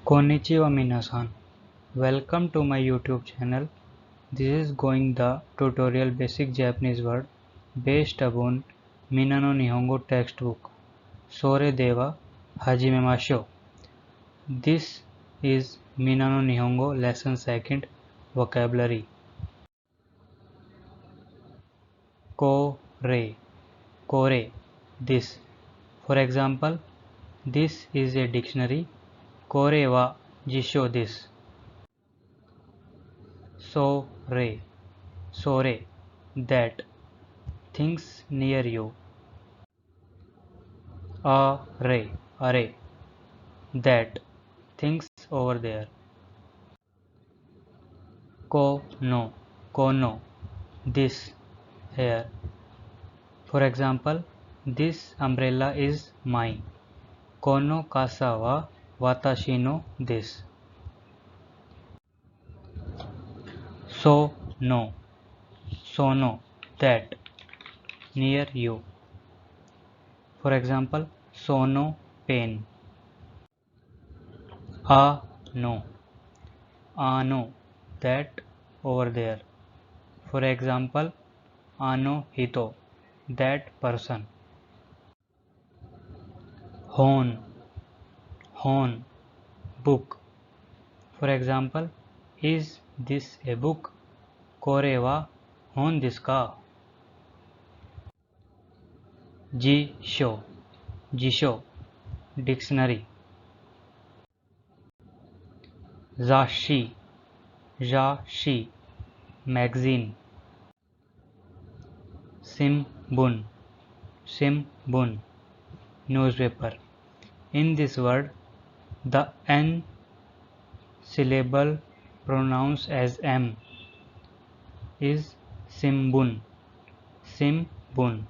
Konnichiwa minasan. Welcome to my YouTube channel. This is going the tutorial basic Japanese word based upon Mina no Nihongo textbook. Sore Deva Hajime Masho. This is Mina no Nihongo lesson 2nd vocabulary. Kore. Kore. This. For example, this is a dictionary. Kore wa jisho this. Sore. Sore. That. Things near you. Array. Array. That. Things over there. Kono. Kono. This. Here. For example, this umbrella is mine. Kono kasa wa watashi no desu. Sono. Sono. That. Near you. For example, sono pen. Ano. Ano. That over there. For example, ano hito. That person. Hon. Hon. Book. For example, is this a book? Kore wa hon desu ka? Jisho. Jisho. Dictionary. Zashi. Zashi. Magazine. Shimbun. Shimbun. Newspaper. In this word, the N syllable pronounced as M is Shimbun. Shimbun.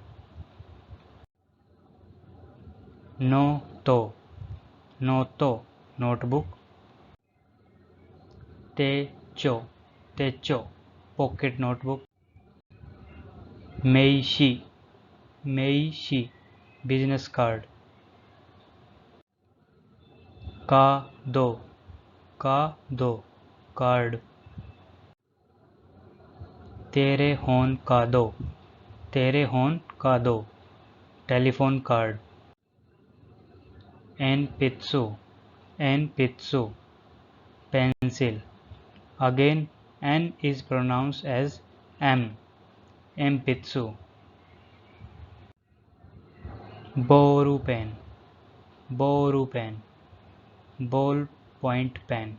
Noto. Noto. Notebook. Techo. Techo. Pocket notebook. Meishi. Meishi. Business card. Kado. Kado. Card. Tere hon ka do. Tere hon ka do. Telephone card. Enpitsu. Enpitsu. Pencil. Again, N is pronounced as M. Enpitsu. Boru pen. Boru pen. Ball point pen.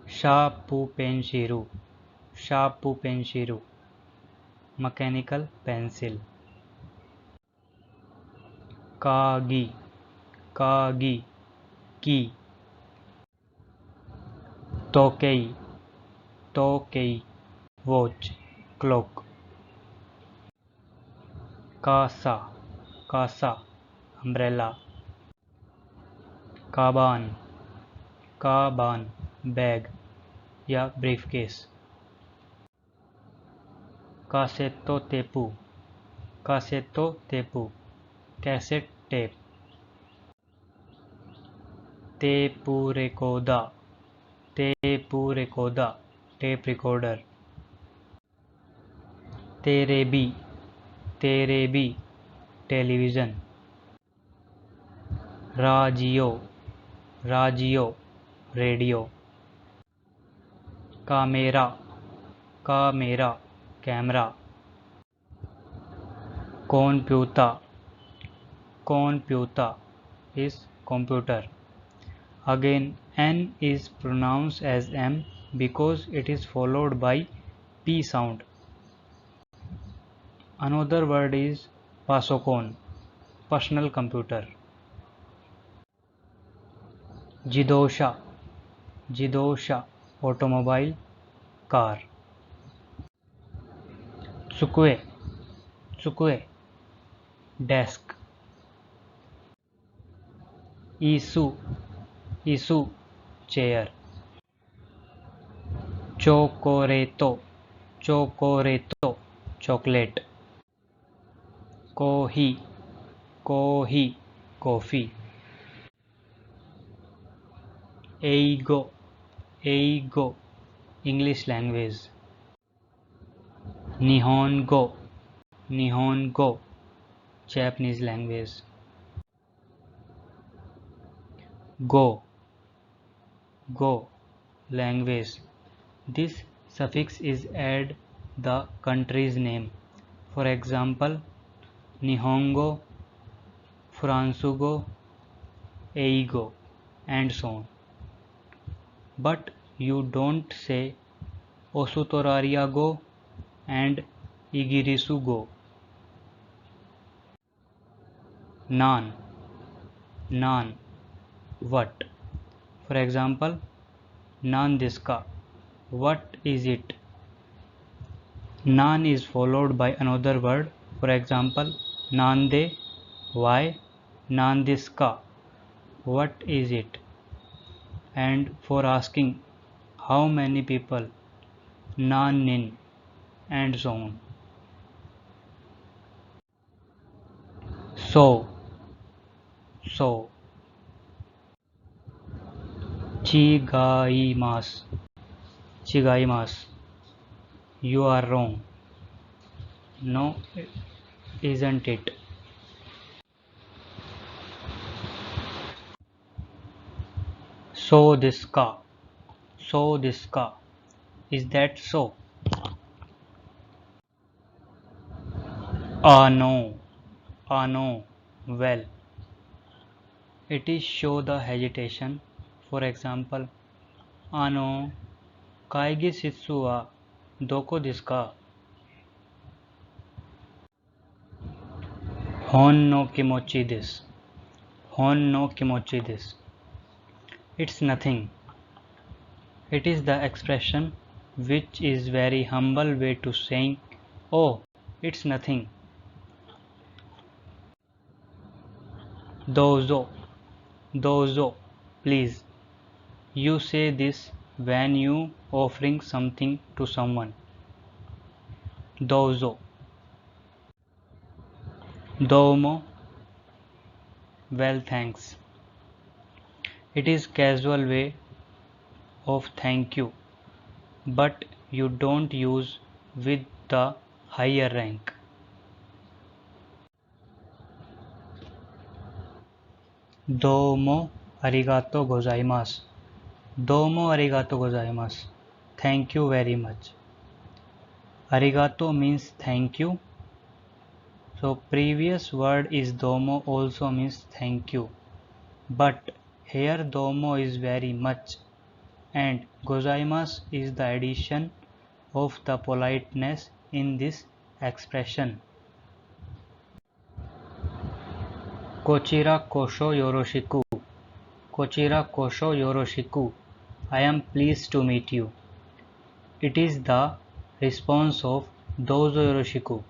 Shapu penshiru. Shapu penshiru. Mechanical pencil. Kagi. Kagi. Key. Tokei. Tokei. Watch. Clock. Kasa. Kasa. Umbrella. Kaban. Kaban. Bag या briefcase. Kasetto tepu. Kasetto tepu. Cassette tape. Tepu recorder. Tepu recorder. Tape recorder. Terebi. Terebi. Television. Radio. Radio. Radio. Camera. Camera. Camera. Computer. Computer is computer. Again, N is pronounced as M because it is followed by P sound. Another word is pasokon, personal computer. Jidosha. Jidosha. Automobile. Car. Tsukue. Tsukue. Desk. Isu. Isu. Chair. Chocoreto. Chocoreto. Chocolate. Kohi. Kohi. Coffee. eigo, eigo, English language. Nihongo, Nihongo, Japanese language. Go, go, language. This suffix is add the country's name. For example, Nihongo, Fransugo, Eigo, and so on. But you don't say Osutoraria go and Igirisu go. Nan, nan, what? For example, nan diska, what is it? Nan is followed by another word. For example, nande, why? Nan diska, what is it? And for asking how many people, nan nin, and so on. So, chigaimasu, chigaimasu, you are wrong. No, isn't it? So this ka, is that so? No, no, well, it is show the hesitation. For example, no, kaigi shitsu wa doko desu ka? Hon no kimochi desu, hon no kimochi desu. It's nothing. It is the expression which is very humble way to saying, oh, it's nothing. Dozo, please. You say this when you offering something to someone. Dozo. Domo, well, thanks. It is casual way of thank you, but you don't use with the higher rank. Domo arigato gozaimasu. Domo arigato gozaimasu. Thank you very much. Arigato means thank you. So previous word is domo also means thank you. But here domo is very much and gozaimasu is the addition of the politeness in this expression. Kochira kosho yoroshiku. Kochira kosho yoroshiku. I am pleased to meet you. It is the response of dozo yoroshiku.